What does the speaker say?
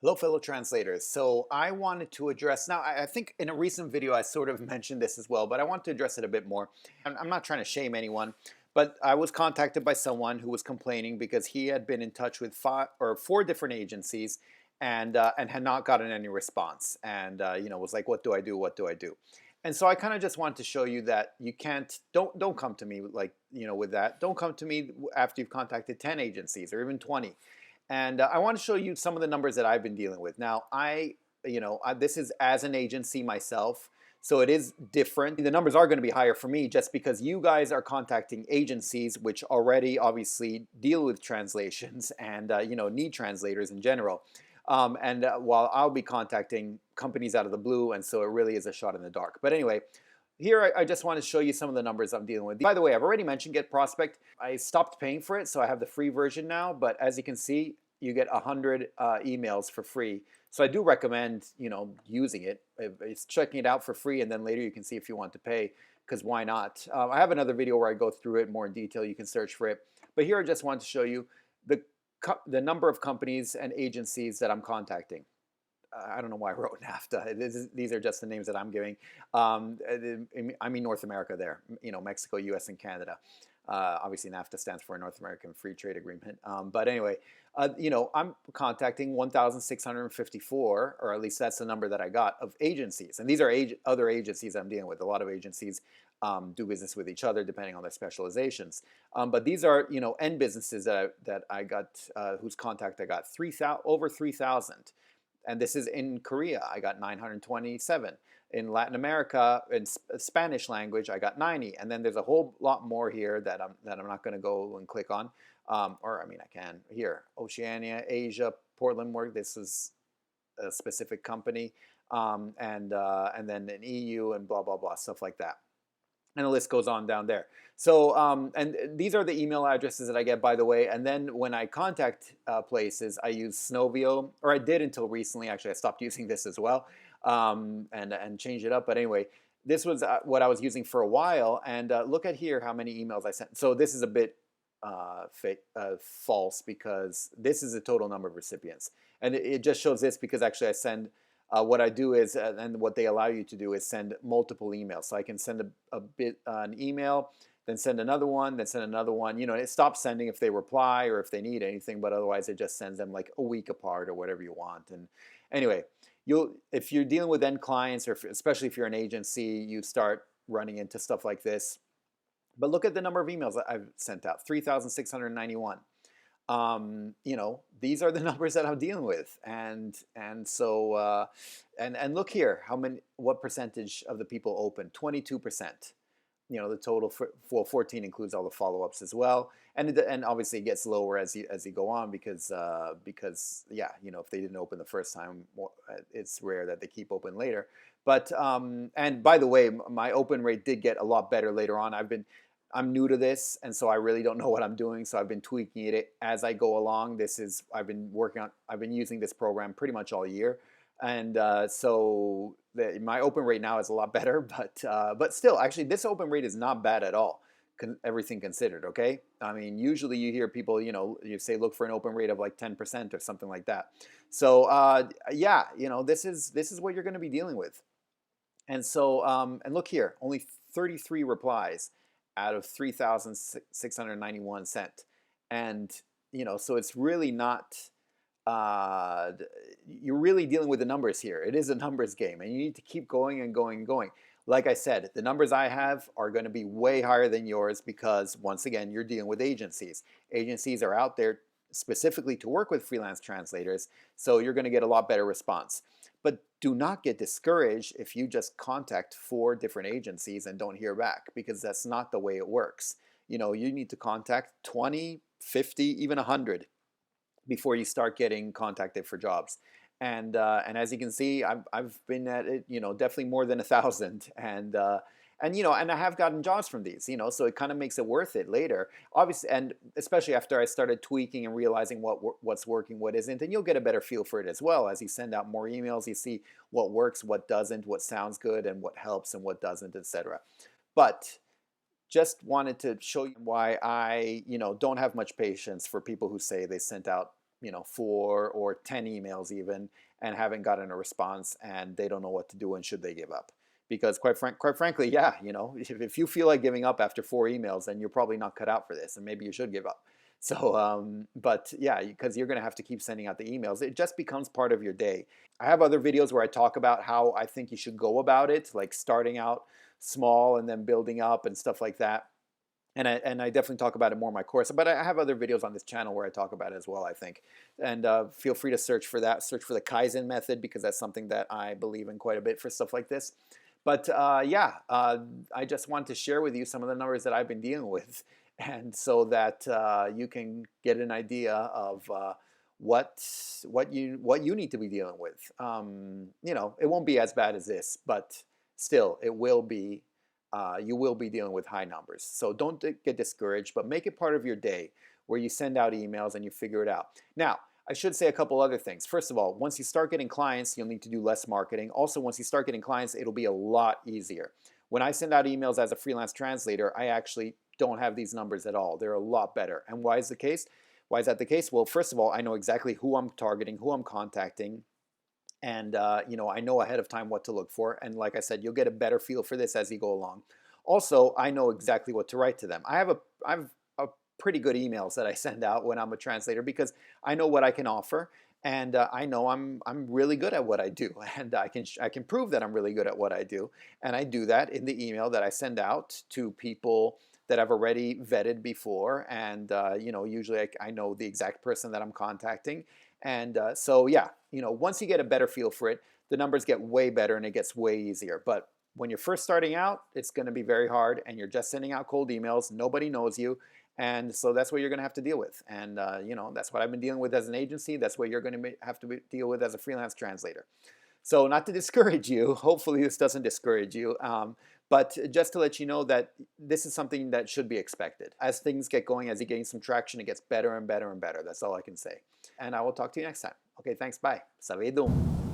Hello, fellow translators. So I wanted to address, now I think in a recent video I sort of mentioned this as well, but I want to address it a bit more. I'm not trying to shame anyone, but I was contacted by someone who was complaining because he had been in touch with four different agencies and had not gotten any response. And was like, what do I do? What do I do? And so I kind of just wanted to show you that you don't come to me like, with that. Don't come to me after you've contacted 10 agencies or even 20. And I want to show you some of the numbers that I've been dealing with. Now, this is as an agency myself, so it is different. The numbers are going to be higher for me just because you guys are contacting agencies which already obviously deal with translations and need translators in general. While I'll be contacting companies out of the blue, and so it really is a shot in the dark. But anyway, here I just want to show you some of the numbers I'm dealing with. By the way, I've already mentioned Get Prospect. I stopped paying for it, so I have the free version now. But as you can see, you get 100 emails for free. So I do recommend using it. It's checking it out for free, and then later you can see if you want to pay, because why not? I have another video where I go through it more in detail. You can search for it. But here I just want to show you the number of companies and agencies that I'm contacting. I don't know why I wrote NAFTA. These are just the names that I'm giving. I mean North America there, Mexico, US, and Canada. Obviously NAFTA stands for North American Free Trade Agreement. But anyway, I'm contacting 1,654, or at least that's the number that I got, of agencies. And these are other agencies I'm dealing with. A lot of agencies do business with each other depending on their specializations. But these are, end businesses that I got, whose contact I got, over 3,000. And this is in Korea, I got 927. In Latin America, in Spanish language, I got 90. And then there's a whole lot more here that I'm not going to go and click on. Or I mean, I can here. Oceania, Asia, Portland work. This is a specific company, and then an EU and blah blah blah, stuff like that. And the list goes on down there. So, and these are the email addresses that I get, by the way. And then when I contact places, I use Snovio, or I did until recently. Actually, I stopped using this as well, and changed it up. But anyway, this was what I was using for a while. And look at here how many emails I sent. So this is a bit false, because this is the total number of recipients. And it just shows this because actually I send what I do is, and what they allow you to do is send multiple emails. So I can send an email, then send another one, then send another one. It stops sending if they reply or if they need anything, but otherwise it just sends them like a week apart or whatever you want. And anyway, if you're dealing with end clients, or especially if you're an agency, you start running into stuff like this. But look at the number of emails that I've sent out, 3,691. These are the numbers that I'm dealing with, and so and look here, what percentage of the people open? 22%. The total for 14 includes all the follow-ups as well, and obviously it gets lower as you go on, because yeah, if they didn't open the first time, it's rare that they keep open later. But and by the way, my open rate did get a lot better later on. I'm new to this, and so I really don't know what I'm doing. So I've been tweaking it as I go along. I've been using this program pretty much all year, and so my open rate now is a lot better. But still, actually, this open rate is not bad at all, everything considered. Okay, I mean, usually you hear people, you say look for an open rate of like 10% or something like that. So yeah, this is what you're going to be dealing with. And so and look here, only 33 replies out of 3,691 sent. And, so it's really not, you're really dealing with the numbers here. It is a numbers game, and you need to keep going and going and going. Like I said, the numbers I have are going to be way higher than yours because, once again, you're dealing with agencies. Agencies are out there specifically to work with freelance translators, so you're going to get a lot better response. But do not get discouraged if you just contact 4 different agencies and don't hear back, because that's not the way it works. You need to contact 20, 50, even 100 before you start getting contacted for jobs. And as you can see, I've been at it, definitely more than 1,000, and I have gotten jobs from these, so it kind of makes it worth it later, obviously, and especially after I started tweaking and realizing what's working, what isn't, and you'll get a better feel for it as well as you send out more emails. You see what works, what doesn't, what sounds good, and what helps and what doesn't, etc. But just wanted to show you why I, don't have much patience for people who say they sent out 4 or 10 emails even, and haven't gotten a response, and they don't know what to do and should they give up. Because quite frankly, yeah, if you feel like giving up after 4 emails, then you're probably not cut out for this, and maybe you should give up. So, but yeah, because you're going to have to keep sending out the emails. It just becomes part of your day. I have other videos where I talk about how I think you should go about it, like starting out small and then building up and stuff like that. And I definitely talk about it more in my course, but I have other videos on this channel where I talk about it as well, I think. And feel free to search for that. Search for the Kaizen method, because that's something that I believe in quite a bit for stuff like this. But yeah, I just want to share with you some of the numbers that I've been dealing with, and so that you can get an idea of what you need to be dealing with. It won't be as bad as this, but still, it will be. You will be dealing with high numbers. So don't get discouraged, but make it part of your day where you send out emails and you figure it out. Now, I should say a couple other things. First of all, once you start getting clients, you'll need to do less marketing. Also, once you start getting clients, it'll be a lot easier. When I send out emails as a freelance translator, I actually don't have these numbers at all. They're a lot better. And why is the case? Why is that the case? Well, first of all, I know exactly who I'm targeting, who I'm contacting, and I know ahead of time what to look for. And like I said, you'll get a better feel for this as you go along. Also, I know exactly what to write to them. I have a pretty good emails that I send out when I'm a translator, because I know what I can offer, and I know I'm really good at what I do, and I can prove that I'm really good at what I do, and I do that in the email that I send out to people that I've already vetted before, and usually I know the exact person that I'm contacting, and so yeah, once you get a better feel for it, the numbers get way better and it gets way easier. But when you're first starting out, it's going to be very hard, and you're just sending out cold emails. Nobody knows you, and so that's what you're going to have to deal with. And that's what I've been dealing with as an agency. That's what you're going to have to deal with as a freelance translator. So not to discourage you, hopefully this doesn't discourage you, but just to let you know that this is something that should be expected. As things get going, as you gain some traction, it gets better and better and better. That's all I can say. And I will talk to you next time. Okay, thanks. Bye. Savedum.